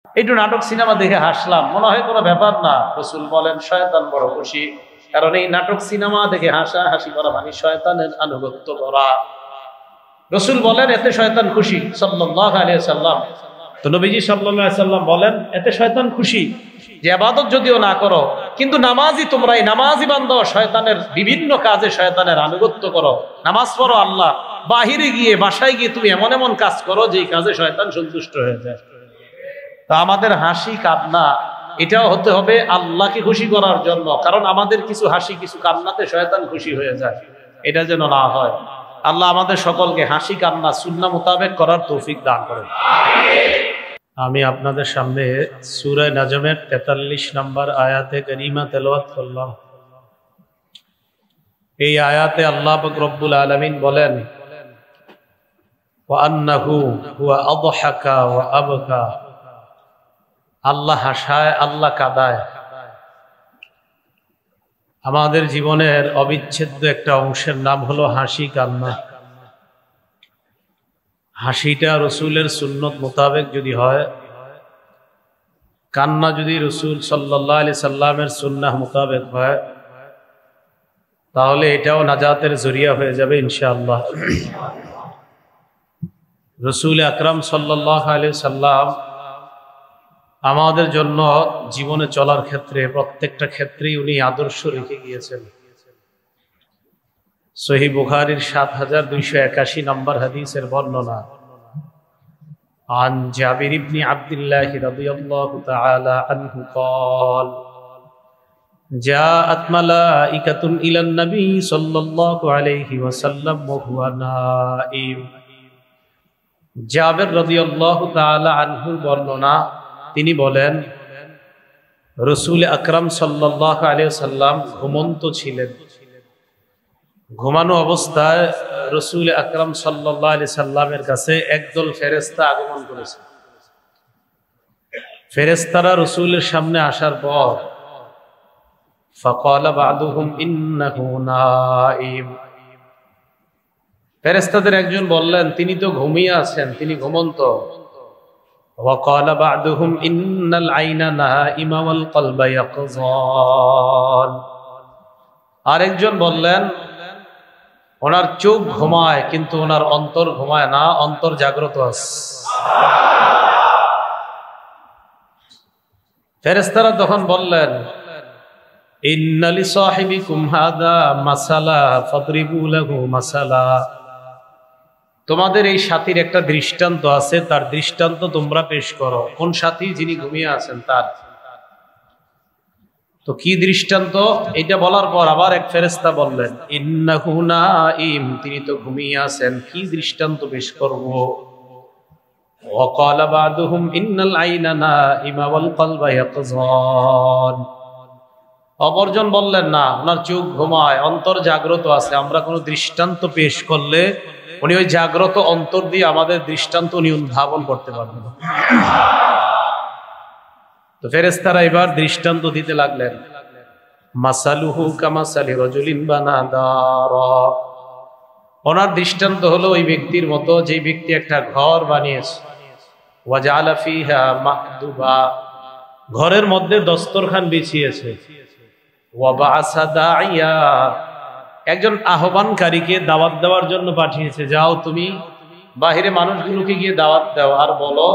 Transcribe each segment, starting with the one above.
একটু নাটক সিনেমা দেখে হাসলাম, মনে হয় কোনো ব্যাপার না। রাসূল বলেন শয়তান বড় খুশি, কারণ এই নাটক সিনেমা দেখে হাসাহাসি করা মানে শয়তানের আনুগত্য করা। রাসূল বলেন এতে শয়তান খুশি সাল্লাল্লাহু আলাইহি সাল্লাম। তো নবীজি সাল্লাল্লাহু আলাইহি সাল্লাম বলেন এতে শয়তান খুশি যে ইবাদত যদিও না করো, কিন্তু নামাজি তোমরা, এই নামাজি বান্দা শয়তানের বিভিন্ন কাজে শয়তানের আনুগত্য করো। নামাজ পড়ো, আল্লাহ বাহিরে গিয়ে বাসায় গিয়ে তুমি এমন এমন কাজ করো যেই কাজে শয়তান সন্তুষ্ট হয়ে যায়। তো আমাদের হাসি কান্না এটাও হতে হবে আল্লাহকে খুশি করার জন্য, কারণ আমাদের কিছু হাসি কিছু কান্নাতে শয়তান খুশি হয়ে যায়, এটা যেন না হয়। আল্লাহ আমাদের সকলকে হাসি কান্না সুন্নাহ মোতাবেক করার তৌফিক দান করেন। আমি আপনাদের সামনে সূরা নাজমের 43 নম্বর আয়াতে কারিমা তেলাওয়াত করলাম। এই আয়াতে আল্লাহ পাক রব্বুল আলামিন বলেন ওয়া আন্নাহু হুয়া আযহাকা ওয়া আবকা, আল্লাহ হাসায়, আল্লাহ কাঁদায়। আমাদের জীবনের অবিচ্ছেদ্য একটা অংশের নাম হলো হাসি কান্না। হাসিটা রসুলের সুন্নত মোতাবেক যদি হয়, কান্না যদি রসুল সাল্লাল্লাহু আলাইহি সাল্লামের সুন্নাহ মোতাবেক হয়, তাহলে এটাও নাজাতের জরিয়া হয়ে যাবে ইনশাআল্লাহ। রসুল আকরাম সাল্লাল্লাহু আলাইহি সাল্লাম আমাদের জন্য জীবনে চলার ক্ষেত্রে প্রত্যেকটা ক্ষেত্রেই উনি আদর্শ রেখে গিয়েছেন। সহিহ বুখারীর ৭২৮১ নম্বর হাদিসের বর্ণনা, عن جابر بن عبد الله رضي الله تعالى عنه قال جاءت ملائكة إلى النبي صلى الله عليه وسلم وهو نائم। জাবের রাদিয়াল্লাহু তাআলা আনহু বর্ণনা, তিনি বলেন রাসূল আকরাম সাল্লাল্লাহু আলাইহি ওয়াসাল্লাম ঘুমন্ত ছিলেন। ঘুমানো অবস্থায় রাসূল আকরাম সাল্লাল্লাহু আলাইহি সাল্লামের কাছে একদল ফেরেশতা আগমন করেছে। ফেরেশতারা রাসূলের সামনে আসার পর ফাকালা বা'দুহুম ইন্নাহু নাঈম, ফেরেশতাদের একজন বললেন তিনি তো ঘুমিয়ে আছেন, তিনি ঘুমন্ত। ওয়াকালা বা'দুহুম ইন্নাল আইনা নাঈমা ওয়াল কলবা ইয়াকযান, আরেকজন বললেন ওনার চোখ ঘুমায় কিন্তু ওনার অন্তর ঘুমায় না, অন্তর জাগ্রত আছে। ফেরেশতারা তখন বললেন ইন্না লিসাহিবিকুম হাদা মাসালা ফাদরিবু লাহু মাসালা, তোমাদের এই সাথীর একটা দৃষ্টান্ত আছে, তার দৃষ্টান্ত তোমরা পেশ করো। কোন সাথী? যিনি ঘুমিয়ে আছেন তার। তো কি দৃষ্টান্ত? এটা বলার পর আবার এক ফেরেশতা বললেন ইন্নাহু নাঈম, তিনি তো ঘুমিয়ে আছেন, কি দৃষ্টান্ত পেশ করব? ওয়াকালা বা'দুহুম ইন্নাল আইনা নাঈমা ওয়াল কলবা ইয়াকযান, অপরজন বললেন না, ওনার চোখ ঘুমায়, অন্তর জাগ্রত আছে, আমরা কোনো দৃষ্টান্ত পেশ করলে উনি ওই জাগ্রত অন্তর দিয়ে আমাদের দৃষ্টান্ত উনি উদ্ভাবন করতে পারবেন। তো ফেরেশতারা এবার দৃষ্টান্ত দিতে লাগলেন, মাসালুহু কামাসালি রাজুলিন বানাদারা, ওনার দৃষ্টান্ত হলো ওই ব্যক্তির মতো যে ব্যক্তি একটা ঘর বানিয়েছে। ওয়াজআলা ফিহা মাকদুবা, ঘরের মধ্যে দস্তরখান বিছিয়েছে। ওয়া বাআসা দাইয়া, একজন আহ্বানকারীকে দাওয়াত দেওয়ার জন্য পাঠিয়েছে, যাও তুমি বাহিরে মানুষগুলোকে গিয়ে দাওয়াত দাও আর বলো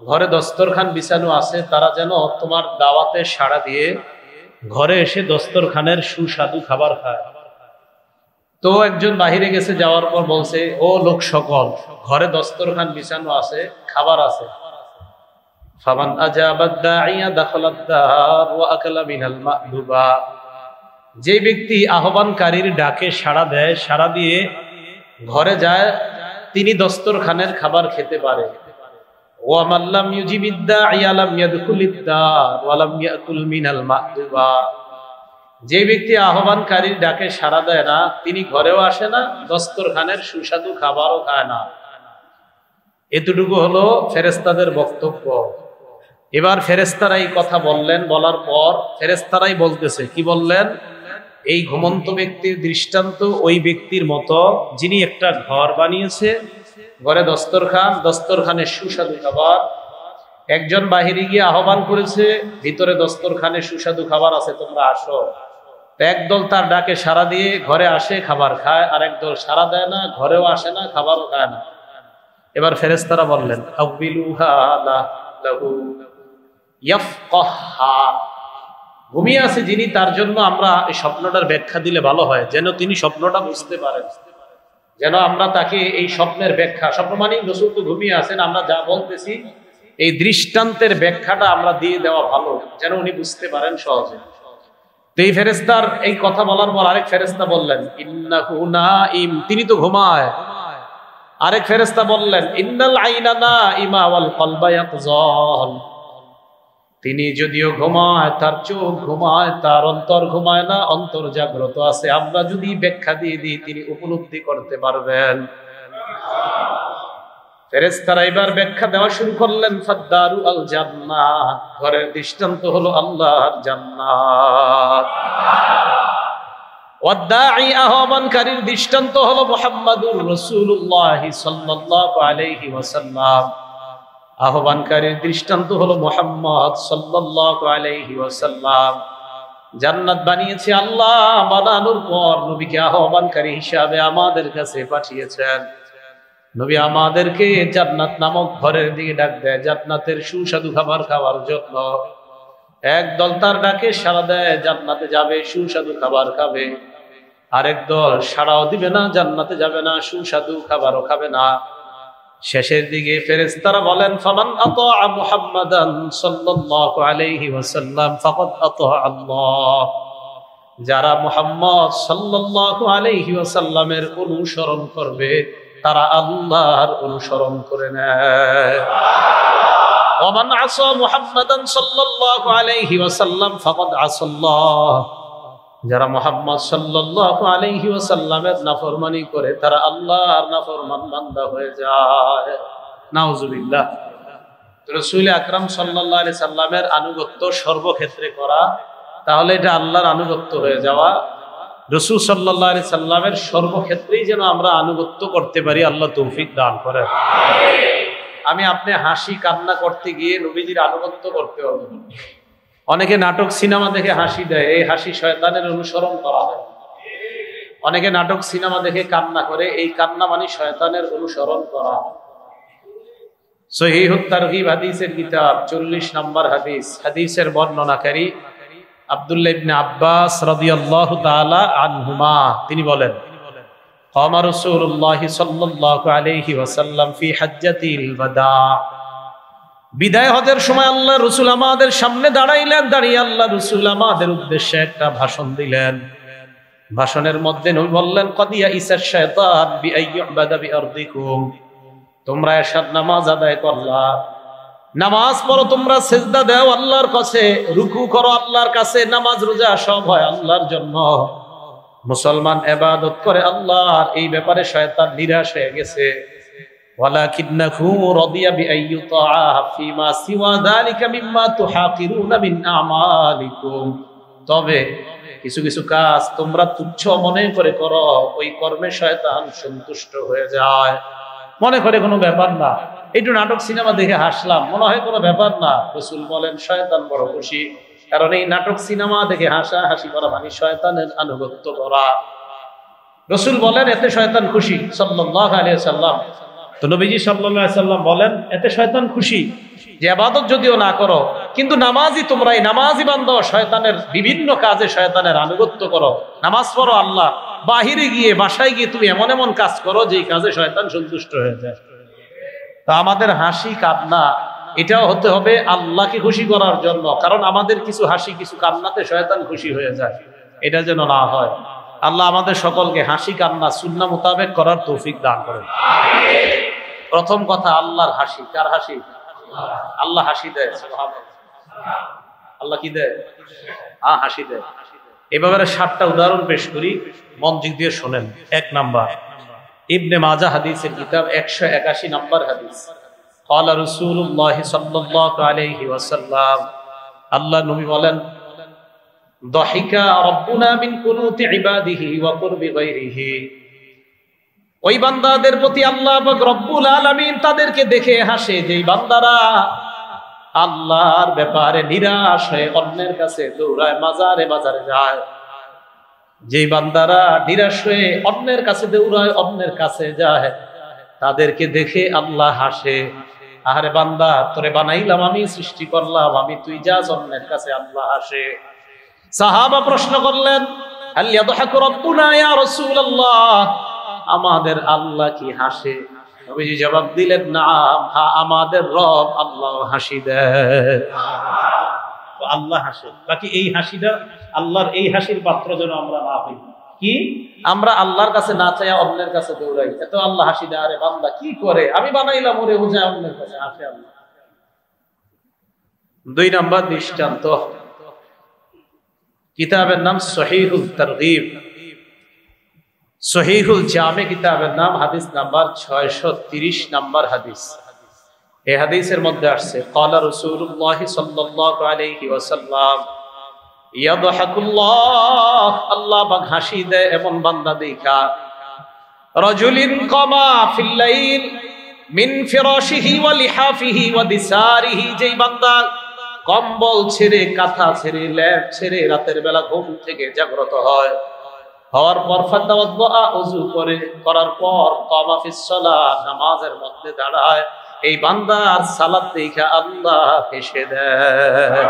ঘরে দস্তরখান বিছানো আছে, তারা যেন তোমার দাওয়াতে সাড়া দিয়ে ঘরে এসে দস্তরখানের সুস্বাদু খাবার খায়। তো একজন বাহিরে গেছে, যাওয়ার পর বলছে ও লোক সকল, ঘরে দস্তরখান বিছানো আছে, খাবার আছে। ফামান আজাবাদ দাইয়া দাখালাদ দার ওয়া আকালা মিনাল মা'দুবা, যে ব্যক্তি আহ্বানকারীর ডাকে সাড়া দেয়, সাড়া দিয়ে ঘরে যায়, তিনি দস্তরখানের খাবার খেতে পারে। ওয়া মাল্লাম ইউজিবিদ দাইয়া লাম ইয়াদখুলিদ দার ওয়া লাম ইয়াকুল মিনাল মা'দুবা, যে ব্যক্তি আহ্বানকারীর ডাকে সাড়া দেয় না, তিনি ঘরেও আসে না, দস্তরখানের সুস্বাদু খাবারও খায় না। এতটুকু হলো ফেরেশতাদের বক্তব্য। এবার ফেরেশতারা এই কথা বললেন, বলার পর ফেরেশতারাই বলতেছে, কি বললেন? এই ঘুমন্ত ব্যক্তির দৃষ্টান্ত ওই ব্যক্তির মতো যিনি একটা ঘর বানিয়েছে, ঘরে দস্তরখান, দস্তরখানে সুস্বাদু খাবার, একজন বাহিরে গিয়ে আহ্বান করেছে, ভিতরে দস্তরখানে সুস্বাদু খাবার আছে, তোমরা আসো। একদল তার ডাকে সাড়া দিয়ে ঘরে আসে, খাবার খায়, আর একদল সাড়া দেয় না, ঘরেও আসে না, খাবারও খায় না। এবার ফেরেশতারা বললেন, ঘুমিয়ে আছে যিনি, তার জন্য আমরা এই স্বপ্নটার ব্যাখ্যা দিলে ভালো হয়, যেন তিনি স্বপ্নটা বুঝতে পারেন, যেন আমরা তাকে এই স্বপ্নের ব্যাখ্যা, স্বপ্ন মানে রাসূল তো ঘুমিয়ে আছেন, আমরা যা বলতেছি এই দৃষ্টান্তের ব্যাখ্যাটা আমরা দিয়ে দেওয়া ভালো, যেন উনি বুঝতে পারেন সহজে। তো এই ফেরেশতার এই কথা বলার পর আরেক ফেরেশতা বললেন, ইন্নাহু নাইম, তিনি তো ঘুমায়। আরেক ফেরেশতা বললেন, ইন্নাল আইনা নাইমা ওয়াল কলবা ইয়াকযান, তিনি যদিও ঘুমায়, তার চোখ ঘুমায়, তার অন্তর ঘুমায় না, অন্তর জাগ্রত আছে। আমরা যদি ব্যাখ্যা দিয়ে দিই তিনি উপলব্ধি করতে পারবেন। ফেরেশতারা এবার ব্যাখ্যা দেওয়া শুরু করলেন, ফাদ্দারু আল জান্নাহ, ঘরের দৃষ্টান্ত হলো আল্লাহর জান্নাত। ওয়াদাঈ, আহ্বানকারীর দৃষ্টান্ত হলো মুহাম্মাদুর রাসূলুল্লাহ সাল্লাল্লাহু আলাইহি ওয়াসাল্লাম, আহ্বানকারীর দৃষ্টান্ত হলো মুহাম্মদ সাল্লাল্লাহু আলাইহি ওয়াসাল্লাম। জান্নাত বানিয়েছে আল্লাহ, বানানোর পর নবীকে আহ্বানকারী হিসাবে আমাদের কাছে পাঠিয়েছেন। নবী আমাদেরকে জান্নাত নামক ঘরের দিকে ডাক দেয়, জান্নাতের সুস্বাদু খাবার খাওয়ার জন্য। একদল তার ডাকে সাড়া দেয়, জান্নাতে যাবে, সুস্বাদু খাবার খাবে। আরেক দল সাড়াও দিবে না, জান্নাতে যাবে না, সুস্বাদু খাবারও খাবে না। শেষের দিকে ফেরেশতারা বলেন, ফামান আতা মুহাম্মাদান সাল্লাল্লাহু আলাইহি ওয়াসাল্লাম ফাকাদ আতা আল্লাহ, যারা মুহাম্মদ সাল্লাল্লাহু আলাইহি ওয়াসাল্লামের অনুসরণ করবে তারা আল্লাহর অনুসরণ করে নেয়। ওমান আসা মুহাম্মাদান সাল্লাল্লাহু আলাইহি ওয়াসাল্লাম ফাকাদ আসাল্লাহ, যারা মুহাম্মদ সাল্লাল্লাহু আলাইহি ওয়াসাল্লামের নাফরমানি করে তারা আল্লাহর নাফরমান বান্দা হয়ে যায়। নাউজুবিল্লাহ। রাসূল আকরাম সাল্লাল্লাহু আলাইহি সাল্লামের আনুগত্য সর্বক্ষেত্রে করা, তাহলে এটা আল্লাহর আনুগত্য হয়ে যাওয়া। রাসূল সাল্লাল্লাহু আলাইহি সাল্লামের সর্বক্ষেত্রেই যেন আমরা আনুগত্য করতে পারি, আল্লাহ তৌফিক দান করেন। আমি আপনি হাসি কান্না করতে গিয়ে নবীজির আনুগত্য করতে হবে। অনেকে নাটক সিনেমা দেখে হাসি দেয়, এই হাসি শয়তানের অনুসরণ করা হয়। অনেকে নাটক সিনেমা দেখে কান্না করে, এই কান্না মানে শয়তানের অনুসরণ করা। সহিহুত তারগীব হাদিসের কিতাব 40 নম্বর হাদিস, হাদিসের বর্ণনাকারী আব্দুল্লাহ ইবনে আব্বাস রাদিয়াল্লাহু তাআলা আনহুমা, তিনি বলেন, কামা রাসূলুল্লাহ সাল্লাল্লাহু আলাইহি ওয়াসাল্লাম ফি হাজ্জাতিল বাদা, বিদায় হজের সময় আল্লাহ রাসূল আমাদের সামনে দাঁড়াইলেন, দাঁড়িয়ে আল্লাহ রাসূল আমাদের উদ্দেশ্যে একটা ভাষণ দিলেন। ভাষণের মধ্যে নবী বললেন, কদিয়া ইসা শায়তান বিআইয়ুবাদা বিআরদিকুম, তোমরা এশার নামাজ আদায় করলা, নামাজ পড়ো, তোমরা সিজদা দাও আল্লাহর কাছে, রুকু করো আল্লাহর কাছে, নামাজ রোজা সব হয় আল্লাহর জন্য। মুসলমান ইবাদত করে আল্লাহর, এই ব্যাপারে শয়তান নিরাশ হয়ে গেছে। ওয়ালাকিন্নাহু রাদিয়া বিআইয়ুতা ফিমা সিওয়া যালিকা মিম্মা তুহাকিরুনা মিন আমালিকুম, তবে কিছু কিছু কাজ তোমরা তুচ্ছ মনে করে করো, ওই কর্মে শয়তান সন্তুষ্ট হয়ে যায়, মনে করে কোনো ব্যাপার না। একটু নাটক সিনেমা দেখে হাসলাম, মনে হয় কোনো ব্যাপার না। রাসূল বলেন শয়তান বড় খুশি, কারণ এই নাটক সিনেমা দেখে হাসা হাসি করা মানে শয়তানের আনুগত্য করা। রাসূল বলেন এতে শয়তান খুশি সাল্লাল্লাহু আলাইহি ওয়াসাল্লাম। তো নবীজি সাল্লাল্লাহু আলাইহি ওয়াসাল্লাম বলেন এতে শয়তান খুশি যে ইবাদত যদিও না করো, কিন্তু নামাজি তোমরা, এই নামাজি বান্দা শয়তানের বিভিন্ন কাজে শয়তানের আনুগত্য করো। নামাজ পড়ো আল্লাহ, বাহিরে গিয়ে বাসায় গিয়ে তুমি এমন এমন কাজ করো যে কাজে শয়তান সন্তুষ্ট হয়ে যায়। তো আমাদের হাসি কান্না এটাও হতে হবে আল্লাহকে খুশি করার জন্য, কারণ আমাদের কিছু হাসি কিছু কান্নাতে শয়তান খুশি হয়ে যায়, এটা যেন না হয়। আল্লাহ আমাদের সকলকে হাসি কান্না সুন্নাহ মোতাবেক করার তৌফিক দান করেন। প্রথম কথা, আল্লাহর হাসি। কার হাসি? আল্লাহ হাসি দেয়। আল্লাহ কি দেয়? হাসি দেয়। এই ব্যাপারে 7টা উদাহরণ পেশ করি, মনোযোগ দিয়ে শোনেন। 1 নাম্বার, ইবনে মাজাহ হাদিসের কিতাব 181 নম্বর হাদিস। ক্বালা রাসূলুল্লাহ সাল্লাল্লাহু আলাইহি ওয়াসাল্লাম, আল্লাহ নবী বলেন, দাহিকা রাব্বুনা মিন কুনুতি ইবাদিহি ওয়া কুরবি গায়রিহি, ওই বান্দাদের প্রতি আল্লাহ পাক রব্বুল আলামিন তাদেরকে দেখে হাসে যেই বান্দারা আল্লাহর ব্যাপারে নিরাশ হয়ে অন্যের কাছে দৌড়ায়, মাজারে বাজারে যায়। যে বান্দারা নিরাশ হয়ে অন্যের কাছে দৌড়ায়, অন্যের কাছে যায়, তাদেরকে দেখে আল্লাহ হাসে। আরে বান্দা, তোরে বানাইলাম আমি, সৃষ্টি করলাম আমি, তুই যাস অন্যের কাছে, আল্লাহ হাসে। সাহাবা প্রশ্ন করলেন, হাল ইয়াদহাকু রাব্বুনা ইয়া রাসূলুল্লাহ, আমাদের আল্লাহ কি হাসে? নবীজি জবাব দিলেন, নাম, হ্যাঁ, আমাদের রব আল্লাহ হাসি দেয়। আল্লাহ হাসে। বাকি এই হাসিটা, আল্লাহর এই হাসির পাত্র যেন আমরা না হই। কি আমরা আল্লাহর কাছে না চাইয়া অন্যের কাছে দৌড়াই, এত আল্লাহ হাসি দেয়। আরে বান্দা কি করে, আমি বানাইলাম ওরে, ও যায় অন্যের কাছে, হাসে আল্লাহ। 2 নম্বর দৃষ্টান্ত, কিতাবের নাম সহিহুল তারগীব, সহিহুল জামে কিতাবের নাম, হাদিস নাম্বার 630 নম্বর হাদিস। এই হাদিসের মধ্যে আসছে, ক্বালা রাসূলুল্লাহ সাল্লাল্লাহু আলাইহি ওয়াসাল্লাম, ইয়াদহাকুল্লাহ, আল্লাহ পাক হাসি দেয় এমন বান্দা দেখা, রাজুলিন কামা ফিল লাইল মিন ফিরাশিহি ওয়া লিহাফিহি ওয়া দিসারিহি, যেই বান্দা কম্বল ছেড়ে, কাঁথা ছেড়ে, লেপ ছেড়ে রাতের বেলা ঘুম থেকে জাগ্রত হয়, হওয়ার পর ফাতাওয়াদ্দা, ওযু করে, করার পর কামা ফিস সালাহ, নামাজের মধ্যে দাঁড়ায়, এই বান্দার সালাত দেখা আল্লাহ হেসে দেয়।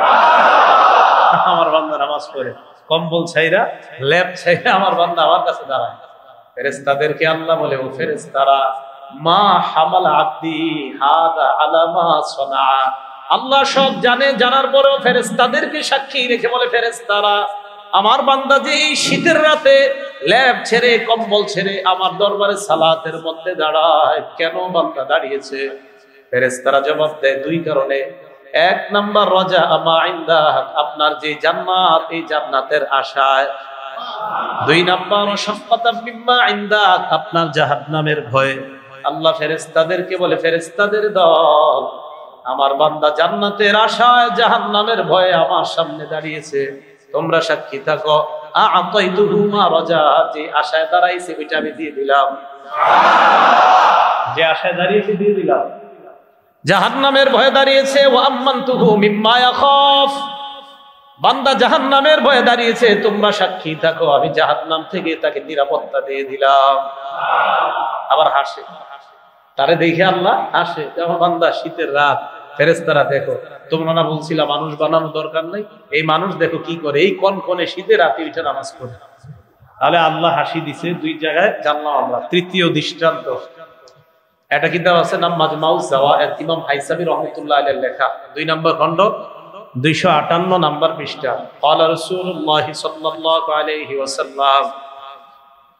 আমার বান্দা নামাজ পড়ে, কম্বল ছাইরা, লেপ ছাইরা আমার বান্দা আমার কাছে দাঁড়ায়। ফেরেশতাদেরকে আল্লাহ বলে, ও ফেরেশতারা, মা হামাল আব্দি হাদা আলা মা সানা, আল্লাহ সব জানে, জানার পরেও ফেরেশতাদেরকে সাক্ষী রেখে বলে, ফেরেশতারা, আমার বান্দা যে এই শীতের রাতে লেপ ছেড়ে, কম্বল ছেড়ে আমার দরবারে সালাতের মধ্যে দাঁড়ায়, কেন বান্দা দাঁড়িয়েছে? ফেরেশতারা জবাব দেয়, 2 কারণে। 1 নাম্বার, রাজা আমা ইনদাহ, আপনার যে জান্নাত, এই জান্নাতের আশায়। 2 নাম্বার, শাফকাতাম মিম্মা ইনদাহ, আপনার জাহান্নামের ভয়ে। আল্লাহ ফেরেশতাদেরকে বলে, ফেরেশতাদের দল, আমার বান্দা জান্নাতের আশায়, জাহান্নামের ভয়ে আমার সামনে দাঁড়িয়েছে, তোমরা সাক্ষী থাকো। আ'তাইতুহু মা রাজা, যে আশায় দাঁড়াইছে ওইটা আমি দিয়ে দিলাম, যে আশায় দাঁড়িয়েছে দিয়ে দিলাম। জাহান্নামের ভয়ে দাঁড়িয়েছে, ওয়া আম্মানতুহু মিম্মা ইয়াখাফ, বান্দা জাহান্নামের ভয়ে দাঁড়িয়েছে, তোমরা সাক্ষী থাকো, আমি জাহান্নাম থেকে তাকে নিরাপত্তা দিয়ে দিলাম। আবার হাসে, তারে দেখে আল্লাহ হাসে। আমার বান্দা শীতের রাত, ফেরেশতারা দেখো, তোমরা না বলছিলা মানুষ বানানো দরকার নাই, এই মানুষ দেখো কি করে, এই কনকনে শীতের রাতে উঠে নামাজ পড়ে। তাহলে আল্লাহ হাসি দিছে 2 জায়গায়, জানলাম আমরা। 3য় দৃষ্টান্ত, এটা কিতাব আছে নাম মাজমাউজ জাওয়ায়েদ, ইমাম হাইসামি রাহমাতুল্লাহ আলাইহির লেখা, 2 নম্বর খণ্ড, 258 নম্বর পৃষ্ঠা। ক্বালা রাসূলুল্লাহ সাল্লাল্লাহু আলাইহি ওয়াসাল্লাম,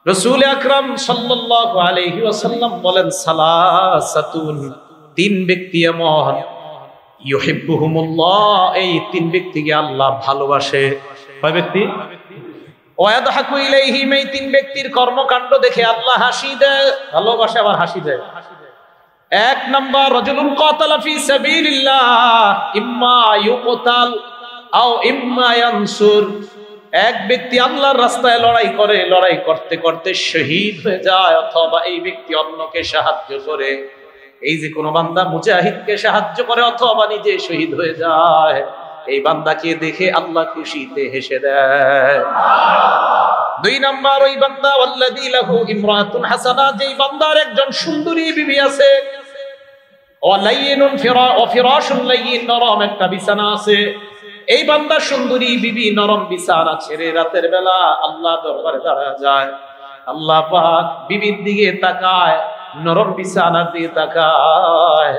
রাসূল আকরাম সাল্লাল্লাহু আলাইহি ওয়াসাল্লাম বলেন, সালাসাতুন, 3 ব্যক্তি এমন, ইউহিব্বুহুমুল্লাহ, এই 3 ব্যক্তিকে আল্লাহ ভালোবাসে। কয় ব্যক্তি? ওয়া ইয়াদহাকু ইলাইহিম, এই 3 ব্যক্তির কর্মকাণ্ড দেখে আল্লাহ হাসি দেয়, ভালোবাসে, আবার হাসি দেয়। 1 নাম্বার, রাজুলুন কাতালা ফি সাবিলিল্লাহ, ইম্মা ইউকতাল আও ইম্মা ইয়ানসুর, এক ব্যক্তি আল্লাহর রাস্তায় লড়াই করে, লড়াই করতে করতে শহীদ হয়ে যায়, অথবা এই ব্যক্তি অন্যকে সাহায্য করে। এই যে কোনো বান্দা মুজাহিদকে সাহায্য করে অথবা নিজে শহীদ হয়ে যায়, এই বান্দাকে দেখে আল্লাহ খুশিতে হেসে দেয়। 2 নাম্বার, ওই বান্দা, ওয়াল্লাযী লাহু ইমরাতুন হাসানা, যেই বান্দার একজন সুন্দরী বিবি আছে, ওয়ালাইয়িনুন ফিরাশুন লাইয়িন, নরম একটা বিছানা আছে। এই বান্দা সুন্দরী বিবি, নরম বিছানা ছেড়ে রাতের বেলা আল্লাহ দরবারে দাঁড়া যায়, আল্লাহ পাক বিবির দিকে তাকায়, নরম বিছানার দিকে তাকায়,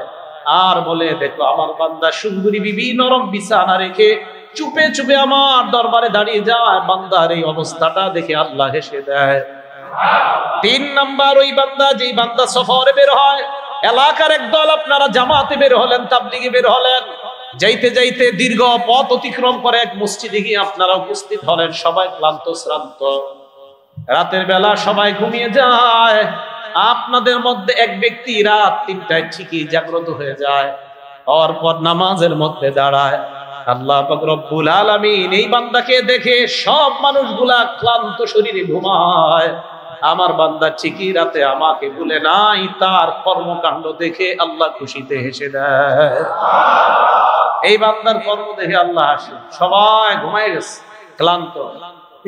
আর বলে, দেখো আমার বান্দা সুন্দরী বিবি নরম বিছানা রেখে চুপে চুপে আমার দরবারে দাঁড়িয়ে যায়, বান্দার এই অবস্থাটা দেখে আল্লাহ হেসে দেয়। 3 নাম্বার, ওই বান্দা, যেই বান্দা সফরে বের হয়, এলাকার একদল আপনারা জামাতে বের হলেন, তাবলীগে বের হলেন, যাইতে যাইতে দীর্ঘ পথ অতিক্রম করে এক মসজিদে গিয়ে আপনারা উপস্থিত হলেন, সবাই ক্লান্ত শ্রান্ত, রাতের বেলা সবাই ঘুমিয়ে যায়, আপনাদের মধ্যে এক ব্যক্তি রাত 3টায় ঠিকই জাগ্রত হয়ে যায়, আর পর নামাজের মধ্যে দাঁড়ায়। আল্লাহ পাক রব্বুল আলামিন এই বান্দাকে দেখে সব মানুষগুলা ক্লান্ত শরীরে ঘুমায়, আমার বান্দা ঠিকই রাতে আমাকে ভুলে নাই, তার কর্মকাণ্ড দেখে আল্লাহ খুশিতে হেসে দেয়। এই বান্দার কর্ম দেখে আল্লাহ হাসে। সবাই ঘুমায় গেছে ক্লান্ত,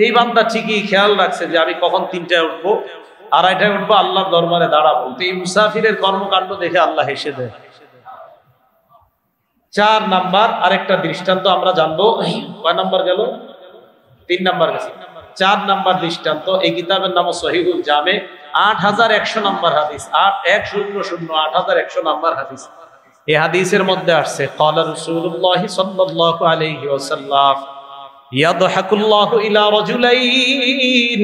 এই বান্দা ঠিকই খেয়াল রাখছে যে আমি কখন 3টায় উঠবো, 2:30টায় উঠবো, আল্লাহর দরবারে দাঁড়াবো। তো এই মুসাফিরের কর্মকাণ্ড দেখে আল্লাহ হেসে দেয়। 4 নাম্বার আরেকটা দৃষ্টান্ত আমরা জানবো। কয় নাম্বার গেল? 3 নাম্বার গেছে। 4 নাম্বার দৃষ্টান্ত, এই কিতাবের নাম সহিহুল জামে, 8100 নাম্বার হাদিস, 8100 নাম্বার হাদিস। এই হাদিসের মধ্যে আসছে ক্বালা রাসূলুল্লাহ সাল্লাল্লাহু আলাইহি ওয়াসাল্লাম ইয়াদহাকুল্লাহু ইলা রাজুলাইন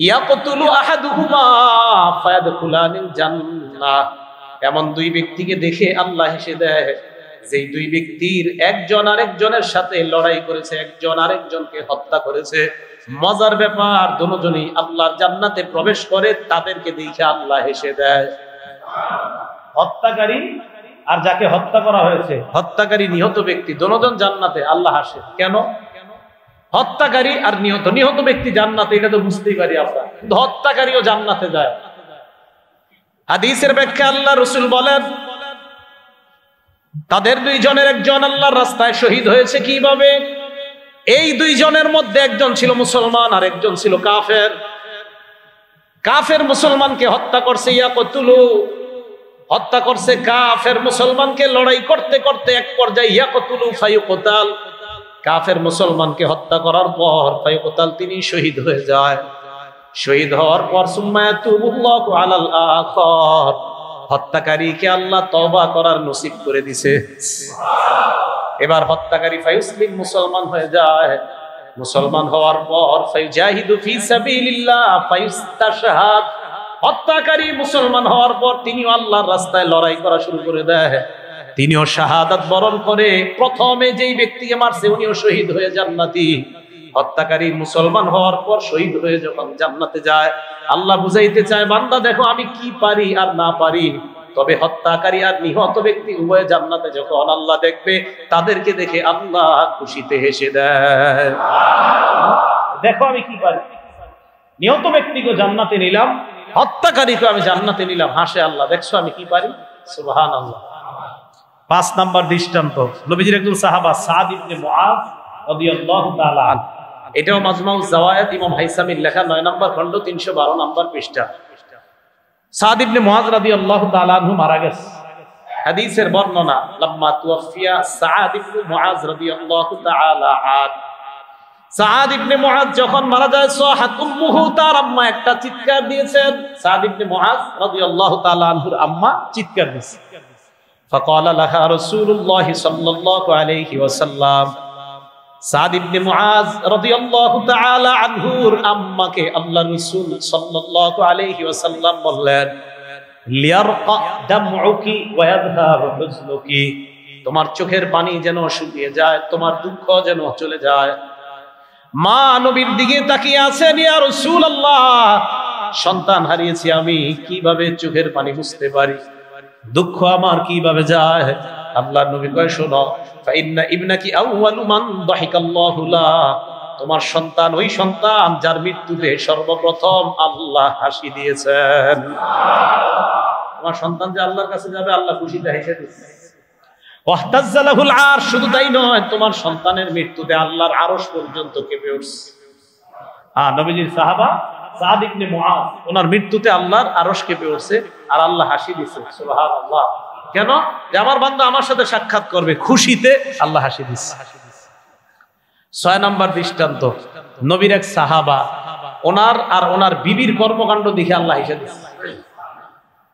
ইয়াকতুলু আহাদুহুমা ফায়াদখুলানিল জান্নাহ। এমন 2 ব্যক্তিকে দেখে আল্লাহ হেসে দেয়, যেই 2 ব্যক্তির একজন আরেকজনের সাথে লড়াই করেছে, একজন আরেকজনকে হত্যা করেছে। মজার ব্যাপার, দুজনই আল্লাহর জান্নাতে প্রবেশ করে, তাদেরকে দেখে আল্লাহ হেসে দেয়। হত্যাকারী আর যাকে হত্যা করা হয়েছে, হত্যাকারী নিহত ব্যক্তি, দুজন জান্নাতে, আল্লাহ হাসে কেন? হত্যাকারী আর নিহত ব্যক্তি জান্নাতে, এটা তো বুঝতেই পারি আমরা, কিন্তু হত্যাকারীও জান্নাতে যায়। হাদিসের ব্যাখ্যা আল্লাহ রাসূল বলেন, তাদের 2 জনের একজন আল্লাহর রাস্তায় শহীদ হয়েছে কিভাবে? এই 2 জনের মধ্যে একজন ছিল মুসলমান আর একজন ছিল কাফের। কাফের মুসলমানকে হত্যা করছে, ইয়াকতুলু, হত্যা করছে কাফের মুসলমানকে। লড়াই করতে করতে এক পর্যায়ে ইয়াকতুলু ফায়ুকতাল, কাফের মুসলমানকে হত্যা করার পর ফায়ুকতাল, তিনি শহীদ হয়ে যায়। শহীদ হওয়ার পর সুম্মা ইয়াতুবুল্লাহু আলাল আখার, হত্যাকারীকে আল্লাহ তওবা করার নসিব করে দিছে। এবার হত্যাকারী ফায়ুসলিম, মুসলমান হয়ে যায়। মুসলমান হওয়ার পর ফায়ুজাহিদু ফি সাবিলিল্লাহ ফায়ুস্তাশহাদ, হত্যাকারী মুসলমান হওয়ার পর তিনিও আল্লাহর রাস্তায় লড়াই করা শুরু করে দেয়। তিনিও শাহাদাত বরণ করে, প্রথমে যেই ব্যক্তিকে মারছে উনিও শহীদ হয়ে জান্নাতি। হত্যাকারী মুসলমান হওয়ার পর শহীদ হয়ে যখন জান্নাতে যায়, আল্লাহ বুঝাইতে চায়, বান্দা দেখো আমি কি পারি আর না পারি। তবে হত্যাকারী আর নিহত ব্যক্তি উভয় জান্নাতে যখন আল্লাহ দেখবে, তাদেরকে দেখে আল্লাহ খুশিতে হেসে দেয়। দেখো আমি কি পারি, নিহত ব্যক্তিকে জান্নাতে নিলাম, হত্যাকারীকে আমি জান্নাতে নিলাম, হাসে আল্লাহ, দেখছো আমি কি পারি। সুবহানাল্লাহ। 5 নাম্বার দৃষ্টান্ত, নবীজির একজন সাহাবা সাদ ইবনে মুআজ রাদিয়াল্লাহু তাআলা আনহু, এটাও মাজমাউজ জাওয়ায়েদ ইমাম হাইসামির লেখা 9 নাম্বার খণ্ড 312 নাম্বার পৃষ্ঠা। সাদ ইবনে মুআজ রাদিয়াল্লাহু তাআলা আনহু মারা গেছে। হাদিসের বর্ণনা, লাম্মা তুওয়াফিয়া সাদ ইবনে মুআজ রাদিয়াল্লাহু তাআলা আনহু, সাদ ইবনে মুআজ যখন মারা যায়, সাহাত উম্মুহু, তার আম্মা একটা চিৎকার দিয়েছেন। সাদ ইবনে মুআজ রাদিয়াল্লাহু তাআলা আনহুর আম্মা চিৎকার দিয়েছে। ফাকালা লাহা রাসূলুল্লাহ সাল্লাল্লাহু আলাইহি ওয়াসাল্লাম, সাদ ইবনে মুআজ রাদিয়াল্লাহু তাআলা আনহুর আম্মাকে আল্লাহর রাসূল সাল্লাল্লাহু আলাইহি ওয়াসাল্লাম বললেন, লিয়ারকা দামউকি ওয়া ইয়াযহাব হুজনুকি, তোমার চোখের পানি যেন শুকিয়ে যায়, তোমার দুঃখ যেন চলে যায়। মা নবীর দিকে তাকিয়ে আছেন, ইয়া রাসূলুল্লাহ, সন্তান হারিয়েছি আমি, কিভাবে চোখের পানি মুছতে পারি, দুঃখ আমার কিভাবে যায়? আল্লাহর নবী কয়, শোনো, ফাইন্না ইবনাকি আউয়ালু মান দাহিকাল্লাহু লা, তোমার সন্তান ওই সন্তান যার মৃত্যুতে সর্বপ্রথম আল্লাহ হাসি দিয়েছেন। তোমার সন্তান যে আল্লাহর কাছে যাবে, আল্লাহ খুশিতে হেসে দিয়েছেন। ওয়াহতাজ্জালাহুল আরশ, শুধু তাই নয়, তোমার সন্তানের মৃত্যুতে আল্লাহর আরশ পর্যন্ত কেঁপে উঠছে। নবীজির সাহাবা সাদ ইবনে মুআজ, ওনার মৃত্যুতে আল্লাহর আরশ কেঁপে উঠছে আর আল্লাহ হাসি দিয়েছে। সুবহানাল্লাহ। কেন? যে আমার বান্দা আমার সাথে সাক্ষাৎ করবে, খুশিতে আল্লাহ হাসি দিচ্ছে। 6 নাম্বার দৃষ্টান্ত, নবীর এক সাহাবা, ওনার আর ওনার বিবির কর্মকাণ্ড দেখে আল্লাহ হেসে দিচ্ছে।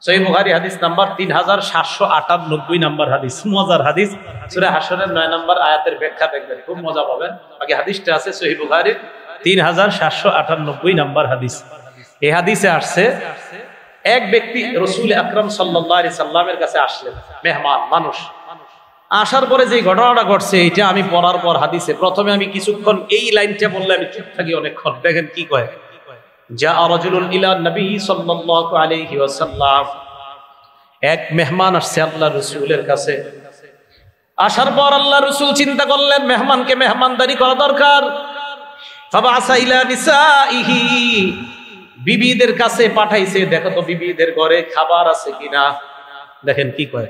সহিহ বুখারী হাদিস নাম্বার 3798 নাম্বার হাদিস, মজার হাদিস। সূরা হাশরের 9 নাম্বার আয়াতের ব্যাখ্যা দেখবেন, খুব মজা পাবেন। বাকি হাদিসটা আছে সহিহ বুখারীর 3798 নাম্বার হাদিস। এই হাদিসে আসছে, এক ব্যক্তি রাসূল আকরাম সাল্লাল্লাহু আলাইহি সাল্লামের কাছে আসলেন, মেহমান মানুষ। আসার পরে যে ঘটনাটা ঘটছে, এটা আমি পড়ার পর হাদিসে প্রথমে আমি কিছুক্ষণ এই লাইনটা বললে আমি চুপ থাকি অনেকক্ষণ। দেখেন কি কয়, যা রাজুলুন ইলা নবী সাল্লাল্লাহু আলাইহি ওয়াসাল্লাম, এক মেহমান আসছে আল্লাহর রাসূলের কাছে। আসার পর আল্লাহর রাসূল চিন্তা করলেন, মেহমানকে মেহমানদারি করা দরকার। ফাবাসা ইলা নিসাইহি, বিবিদের কাছে পাঠাইছে, দেখো তো বিবিদের ঘরে খাবার আছে কিনা। দেখেন কি কয়,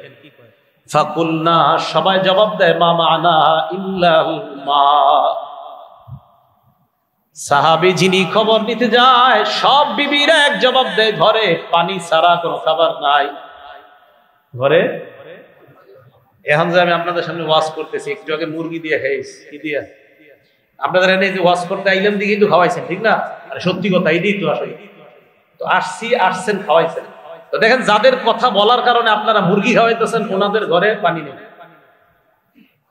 ফাকুলনা, সবাই জবাব দেয় মা মানা ইল্লাল মা। সাহাবী যিনি খবর নিতে যায়, সব বিবিরা এক জবাব দেয়, ঘরে পানি ছাড়া কোনো খাবার নাই। ঘরে এখন যে আমি আপনাদের সামনে ওয়াজ করতেছি, একটু আগে মুরগি দিয়ে খাইছি, কি দিয়া? আপনাদের এনে যে ওয়াজ করতে আইলাম দিকে তো খাওয়াইছেন, ঠিক না? আরে সত্যি কথা, এটাই তো আসলে। তো আসছেন খাওয়াইছেন। তো দেখেন, যাদের কথা বলার কারণে আপনারা মুরগি খাওয়াইতেছেন, ওনাদের ঘরে পানি নেই।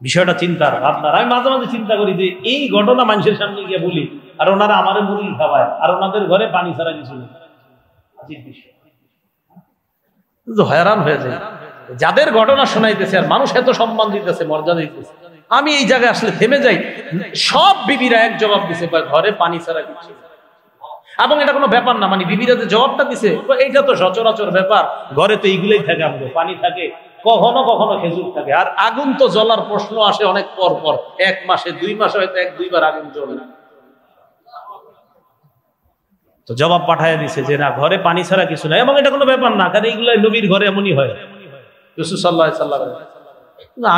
বিষয়টা চিন্তার আপনার। আমি মাঝে মাঝে চিন্তা করি যে এই ঘটনা মানুষের সামনে গিয়ে বলি, আর ওনারা আমারে মুরগি খাওয়ায়, আর ওনাদের ঘরে পানি ছাড়া কিছু নেই। হয়রান হয়ে যায় যাদের ঘটনা শোনাইতেছে, আর মানুষ এত সম্মান দিতেছে, মর্যাদা দিতেছে। আমি এই জায়গায় আসলে থেমে যাই। সব বিবিরা এক জবাব দিছে, ঘরে পানি ছাড়া কিছু। এবং এটা কোনো ব্যাপার না, মানে বিবিরা যে জবাবটা দিছে এইটা তো সচরাচর ব্যাপার। ঘরে তো এইগুলোই থাকে, আমাদের পানি থাকে, কখনো কখনো খেজুর থাকে। আর আগুন তো জ্বলার প্রশ্ন আসে অনেক পর পর, 1 মাসে 2 মাসে হয়তো 1-2 বার আগুন জ্বলে। তো জবাব পাঠায় দিছে যে না, ঘরে পানি ছাড়া কিছু নাই, এবং এটা কোনো ব্যাপার না, কারণ এইগুলো নবীর ঘরে এমনই হয়। রাসূল সাল্লাল্লাহু আলাইহি ওয়াসাল্লাম,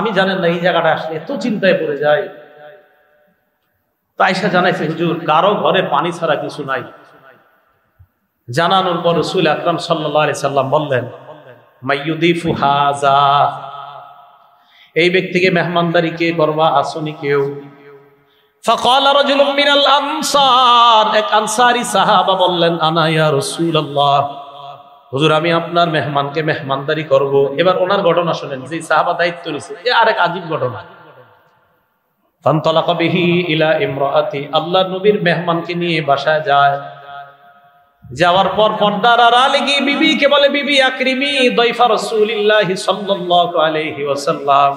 আমি জানেন না এই জায়গাটা আসলে এত চিন্তায় পড়ে যায়। তো আয়েশা জানাইছে, হুজুর কারো ঘরে পানি ছাড়া কিছু নাই। জানানোর পর রাসূল আকরাম সাল্লাল্লাহু আলাইহি সাল্লাম বললেন, মাইয়ুদিফু হাযা, এই ব্যক্তিকে মেহমানদারি কে করবা, আসুনি কেউ? ফাকালা রাজুলুম মিনাল আনসার, এক আনসারী সাহাবা বললেন, আনা ইয়া রাসূলুল্লাহ, হুজুর আমি আপনার মেহমানকে মেহমানদারি করব। এবার ওনার ঘটনা শুনেন, যে সাহাবা দায়িত্ব নিয়েছে, এ আরেক আজীব ঘটনা। ফান্তালাকা বিহি ইলা ইমরাআতি, আল্লাহর নবীর মেহমানকে নিয়ে বাসায় যায়। যাওয়ার পর পর্দার আড়ালে গিয়ে বিবিকে বলে, বিবি আকরিমি দাইফা রাসূলিল্লাহি সাল্লাল্লাহু আলাইহি ওয়াসাল্লাম,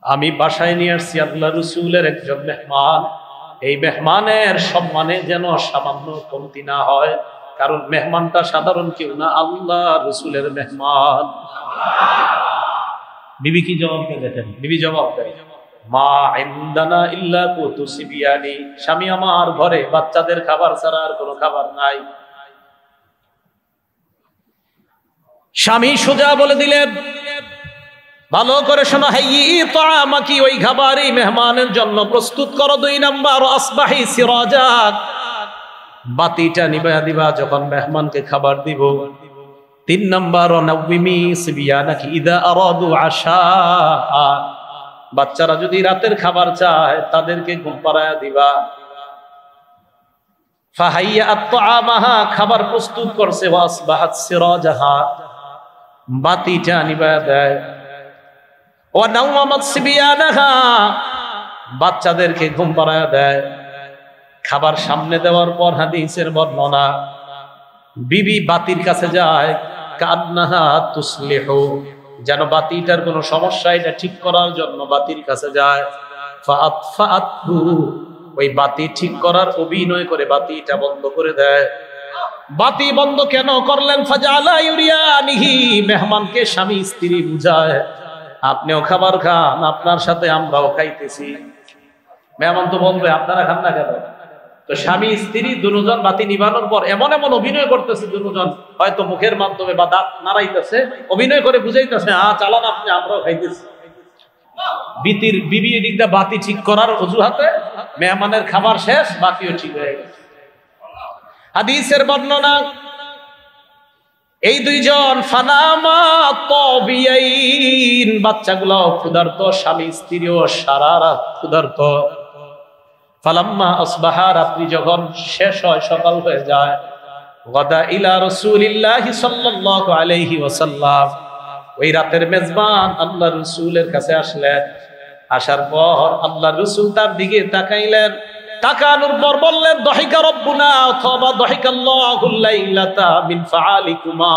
আমি বাসায় নিয়ে আসছি আল্লাহর রাসূলের একজন মেহমান। এই মেহমানের সম্মানে যেন সামান্য কমতি না হয়, কারণ মেহমানটা সাধারণ কেউ না, আল্লাহর রাসূলের মেহমান। বিবি কি জবাব দেয় দেখেন? বিবি জবাব দেয়, মা ইনদানা ইল্লা কুতু সিবিয়ানি, স্বামী আমার ঘরে বাচ্চাদের খাবার ছাড়া আর কোনো খাবার নাই। স্বামী সোজা বলে দিলেন, ভালো করে শোনো, হাইয়ি তাআমাকি, ওই খাবারই মেহমানের জন্য প্রস্তুত করো। 2 নাম্বার, আসবাহি সিরাজাক, বাতিটা নিভায়া দিবা যখন মেহমানকে খাবার দিব। 3 নাম্বার, নাওয়িমি সিবিয়ানাকি ইদা আরাদু আশা, বাচ্চারা যদি রাতের খাবার চায় তাদেরকে ঘুম পাড়ায়া দিবা। ফাহাইয়া আত-তাআমাহা, খাবার প্রস্তুত করছে, ওয়াসবাহাত সিরাজাহা, বাতিটা নিভায়া দেয়। ওয়া নাওয়ামাত সিবিয়ানাহা, বাচ্চাদেরকে ঘুম পাড়ায়া দেয়। খাবার সামনে দেওয়ার পর হাদিসের বর্ণনা, বিবি বাতির কাছে যায়, কান্নাহা তুসলিহু, যেন বাতিটার কোনো সমস্যা, এটা ঠিক করার জন্য বাতির কাছে যায়। ফাআতফাআতহু, ওই বাতি ঠিক করার অভিনয় করে বাতিটা বন্ধ করে দেয়। বাতি বন্ধ কেন করলেন? ফাজালা ইউরিয়ানিহি, মেহমানকে স্বামী স্ত্রী বুঝায়, আপনিও খাবার খান, আপনার সাথে আমরাও খাইতেছি। মেহমান তো বলবে আপনারা খান না কেন? তো স্বামী স্ত্রী দুজন বাতি নিভানোর পর এমন এমন অভিনয় করতেছে, দুজন হয়তো মুখের মাধ্যমে বা দাঁত নাড়াইতেছে, অভিনয় করে বুঝাইতেছে, চালান আপনি, আমরাও খাইতেছি। বিবি এদিকটা বাতি ঠিক করার অজুহাতে মেহমানের খাবার শেষ, বাতিও ঠিক হয়ে গেছে। হাদিসের বর্ণনা, এই 2 জন ফানামা তাবিয়াইন, বাচ্চাগুলো ক্ষুধার্ত, স্বামী স্ত্রীও সারা রাত ক্ষুধার্ত। ফালাম্মা আসবাহা, রাত্রি যখন শেষ হয়, সকাল হয়ে যায়, গাদা ইলা রাসূলিল্লাহি সাল্লাল্লাহু আলাইহি ওয়াসাল্লাম, ওই রাতের মেজবান আল্লাহর রাসূলের কাছে আসলেন। আসার পর আল্লাহর রাসূল তার দিকে তাকাইলেন, তাকানোর পর বললেন, দহিকা রব্বুনা অথবা দহিকাল্লাহুল লাইলাতা মিন ফাআলিকুমা,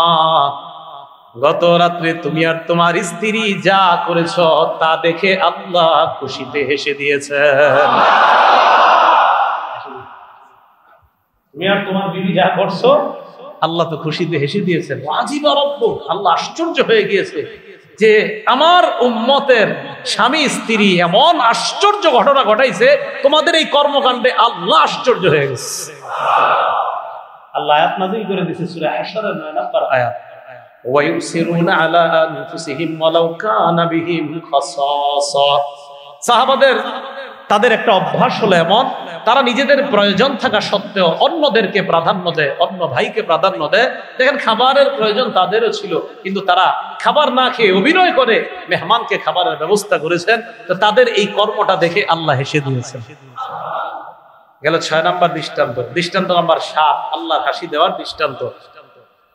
গত রাত্রে তুমি আর তোমার স্ত্রী যা করেছো তা দেখে আল্লাহ খুশিতে হেসে দিয়েছেন। তুমি আর তোমার বিবি যা করছো, আল্লাহ তো খুশিতে হেসে দিয়েছেন। ওয়াজিবা রব্বুক, আল্লাহ আশ্চর্য হয়ে গিয়েছে যে আমার উম্মতের স্বামী স্ত্রী এমন আশ্চর্য ঘটনা ঘটাইছে, তোমাদের এই কর্মকাণ্ডে আল্লাহ আশ্চর্য হয়ে গেছে। আল্লাহ আয়াত নাযিল করে দিয়েছে সূরা হাশরের 9 নম্বর আয়াত, ওয়ায়ুসিরুনা আলা আনফুসিহিম ওয়ালাউ কানা বিহিম খাসাসা। সাহাবাদের তাদের একটা অভ্যাস হলো এমন, তারা নিজেদের প্রয়োজন থাকা সত্ত্বেও অন্যদেরকে প্রাধান্য দেয়, অন্য ভাইকে প্রাধান্য দেয়। দেখেন খাবারের প্রয়োজন তাদেরও ছিল, কিন্তু তারা খাবার না খেয়ে অভিনয় করে মেহমানকে খাবারের ব্যবস্থা করেছেন। তো তাদের এই কর্মটা দেখে আল্লাহ হেসে দিয়েছেন। গেল 6 নাম্বার দৃষ্টান্ত। দৃষ্টান্ত নাম্বার 7, আল্লাহর হাসি দেওয়ার দৃষ্টান্ত।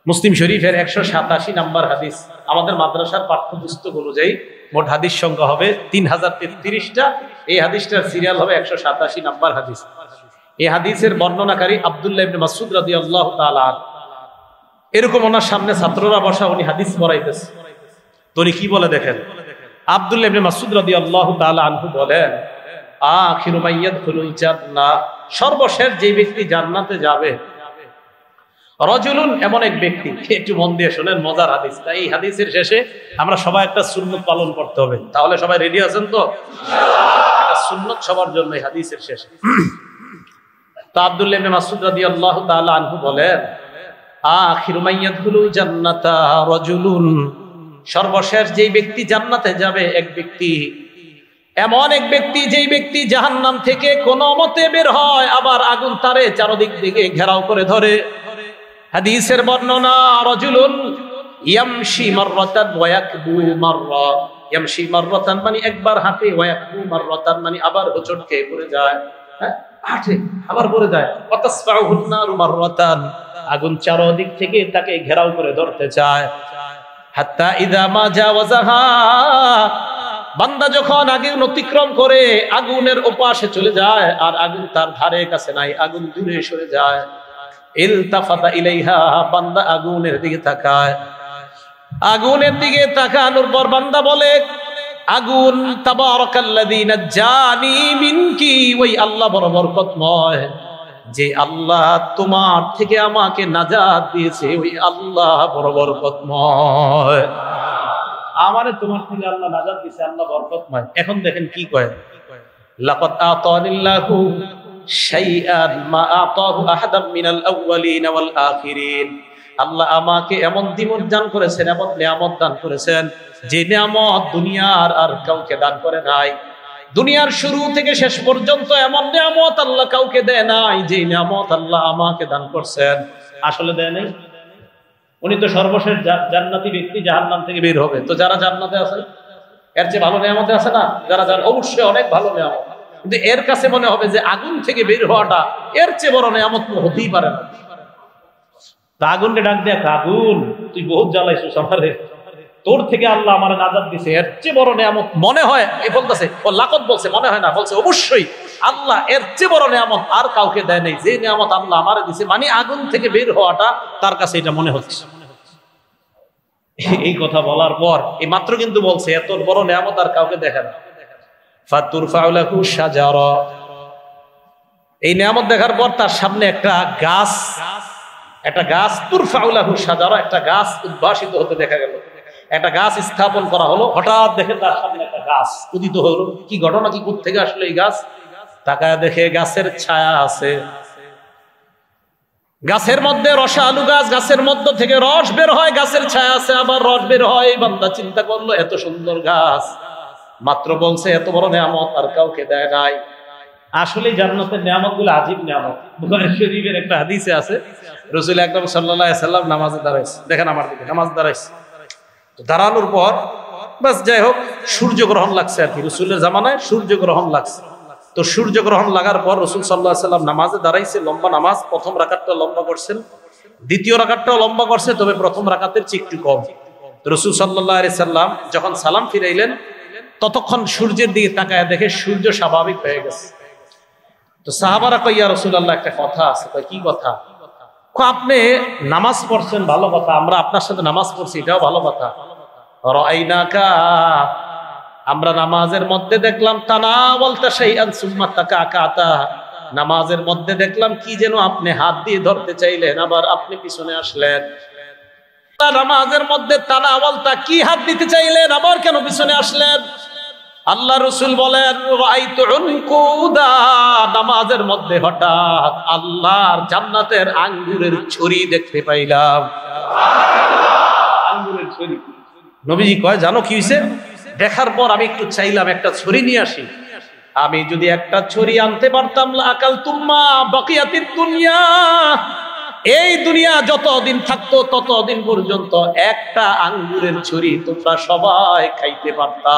মুসলিম শরীফের 187 নাম্বার হাদিস। আমাদের মাদ্রাসার পাঠ্যপুস্তক অনুযায়ী মোট হাদিস সংখ্যা হবে 3033টা। এই হাদিসটার সিরিয়াল হবে 187 নাম্বার হাদিস। এই হাদিসের বর্ণনাকারী আব্দুল্লাহ ইবনে মাসউদ রাদিয়াল্লাহু তাআলা। এরকম ওনার সামনে ছাত্ররা বসা, উনি হাদিস পড়াইতেছে। তো উনি কি বলে দেখেন, আব্দুল্লাহ ইবনে মাসউদ রাদিয়াল্লাহু তাআলা আনহু বলেন, আখিরু মাইয়াদখুলুল জান্নাহ, সর্বশেষ যে ব্যক্তি জান্নাতে যাবে, রজুলুন, এমন এক ব্যক্তি। একটু মন দিয়ে শোনেন, মজার হাদিস। তাই এই হাদিসের শেষে আমরা সবাই একটা সুন্নত পালন করতে হবে। তাহলে সবাই রেডি আছেন তো? একটা সুন্নত সবার জন্য এই হাদিসের শেষে। তো আব্দুল্লাহ ইবনে মাসউদ রাদিয়াল্লাহু তাআলা আনহু বলেন, আখিরু মাইয়াদখুলুল জান্নাতা রাজুলুন, সর্বশেষ যেই ব্যক্তি জান্নাতে যাবে এক ব্যক্তি, এমন এক ব্যক্তি যেই ব্যক্তি জাহান্নাম থেকে কোনো মতে বের হয়, আবার আগুন তারে চারদিক দিকে ঘেরাও করে ধরে। হাদিসের বর্ণনা, রাজুলুন ইয়ামশি মাররাতান ওয়া ইয়াকবু মাররা। ইয়ামশি মাররাতান মানে একবার হাঁটে, ওয়া ইয়াকবু মাররাতান মানে আবার হোঁচট খেয়ে পড়ে যায়। হ্যাঁ, হাঁটে আবার পড়ে যায়। ওয়া তাসফাউহুন নারু মাররাতান, আগুন চারদিক থেকে তাকে ঘেরাও করে ধরতে চায়। হাত্তা ইযা মা জাওয়াজাহা, বান্দা যখন আগুন অতিক্রম করে আগুনের ওপাশে চলে যায়, আর আগুন তার ধারে কাছে নাই, আগুন দূরে সরে যায়। ইলতাফাতা ইলাইহা, বান্দা আগুনের দিকে তাকায়। আগুনের দিকে তাকানোর পর বান্দা বলে, আগুন, তাবারাকাল্লাযী নাজ্জানি মিনকি, ওই আল্লাহ বড় বরকতময়, যে আল্লাহ তোমার থেকে আমাকে নাজাত দিয়েছে, ওই আল্লাহ বড় বরকতময়। আমারে তোমার থেকে আল্লাহ নাজাত দিয়েছে, আল্লাহ বরকতময়। এখন দেখেন কি কয়, লাকাদ আতানিল্লাহু শাইআন মা আতাহু আহাদাম মিনাল আউওয়ালিন ওয়াল আখিরিন। আল্লাহ আমাকে এমন নিয়ামত দান করেছেন, এমন নিয়ামত দান করেছেন যে নিয়ামত দুনিয়ার আর কাউকে দান করে নাই। দুনিয়ার শুরু থেকে শেষ পর্যন্ত এমন নিয়ামত আল্লাহ কাউকে দেয় নাই যে নিয়ামত আল্লাহ আমাকে দান করছেন। আসলে দেয় নাই। উনি তো সর্বশেষ জান্নাতি ব্যক্তি, জাহান্নাম থেকে বের হবে। তো যারা জান্নাতে আছে এর চেয়ে ভালো নিয়ামতে আছে না? যারা অবশ্যই অনেক ভালো নিয়ামত, কিন্তু এর কাছে মনে হবে যে আগুন থেকে বের হওয়াটা এর চেয়ে বড় নিয়ামত হতেই পারে না। তা আগুনকে ডাক দেখ, আগুন তুই বহুত জ্বালাইছিস আমারে, তোর থেকে আল্লাহ আমার নাজাত দিছে, এর চেয়ে বড় নিয়ামত মনে হয়। এই বলতেছে, ও লাকত বলছে, মনে হয় না, বলছে অবশ্যই আল্লাহ এর চেয়ে বড় নিয়ামত আর কাউকে দেয় নাই, যে নিয়ামত আল্লাহ আমারে দিছে, মানে আগুন থেকে বের হওয়াটা তার কাছে এটা মনে হচ্ছে। এই কথা বলার পর এই মাত্র কিন্তু বলছে এত বড় নিয়ামত আর কাউকে দেখে না। ফাতুরফাউ লাহু শাজারা, এই নিয়ামত দেখার পর তার সামনে একটা গাছ, তুরফাউ লাহু শাজারা, একটা গাছ উদ্ভাসিত হতে দেখা গেল। একটা গাছ স্থাপন করা হলো। হঠাৎ দেখে তার সামনে একটা গাছ উদিত হলো। কি ঘটনা, কি কোথা থেকে আসলো এই গাছ? তাকায় দেখে গাছের ছায়া আছে। গাছের মধ্যে রসালু গাছ, গাছের মধ্য থেকে রস বের হয়, গাছের ছায়া আছে, আবার রস বের হয়। বান্দা চিন্তা করলো, এত সুন্দর গাছ, মাত্র বলছে এত বড় নিয়ামত আর কাউকে দেয় নাই। আসলে জান্নাতের নিয়ামত গুলো আজীব নিয়ামত। বুখারী শরীফের একটা হাদিসে আছে, রাসূল আকরাম সাল্লাল্লাহু আলাইহি সাল্লাম নামাজে দাঁড়াইছে। দেখেন আমার দিকে, নামাজ দাঁড়াইছে। তো দাঁড়ানোর পর বাস যাই হোক, সূর্যগ্রহণ লাগছে আর কি। রাসূলের জামানায় সূর্যগ্রহণ লাগছে। তো সূর্যগ্রহণ লাগার পর রাসূল সাল্লাল্লাহু আলাইহি সাল্লাম নামাজে দাঁড়াইছে, লম্বা নামাজ। প্রথম রাকাতটা লম্বা করছেন, দ্বিতীয় রাকাতটাও লম্বা করছে, তবে প্রথম রাকাতের চেয়ে একটু কম। রাসূল সাল্লাল্লাহু আলাইহি সাল্লাম যখন সালাম ফিরাইলেন, ততক্ষণ সূর্যের দিকে তাকায় দেখে সূর্য স্বাভাবিক হয়ে গেছে। তো সাহাবারা কয়, ইয়া রাসূলুল্লাহ, একটা কথা আছে। কয়, কি কথা? আপনি নামাজ পড়ছেন, ভালো কথা, আমরা আপনার সাথে নামাজ পড়ছি, এটাও ভালো কথা। রাআইনাকা, আমরা নামাজের মধ্যে দেখলাম, তানাওয়ালতা শাইআন সুম্মা তাকাকাতা, নামাজের মধ্যে দেখলাম কি যেন আপনি হাত দিয়ে ধরতে চাইলেন, আবার আপনি পিছনে আসলেন। নামাজের মধ্যে তানাওয়ালতা, কি হাত দিতে চাইলেন, আবার কেন পিছনে আসলেন? আল্লাহ রাসূল বলেন, রাআইতু উনকুদা, নামাজের মধ্যে হঠাৎ আল্লাহর জান্নাতের আঙ্গুরের ছড়ি দেখতে পাইলাম। নবীজি কয় জানো কি হয়েছে? দেখার পর আমি একটু চাইলাম একটা ছুরি নিয়ে আসি, আমি যদি একটা ছুরি আনতে পারতাম আকাল তুম্মা বাকিয়াতিদ দুনিয়া, এই দুনিয়া যতদিন থাকতো ততদিন পর্যন্ত একটা আঙ্গুরের ছুরি তোমরা সবাই খাইতে পারতা।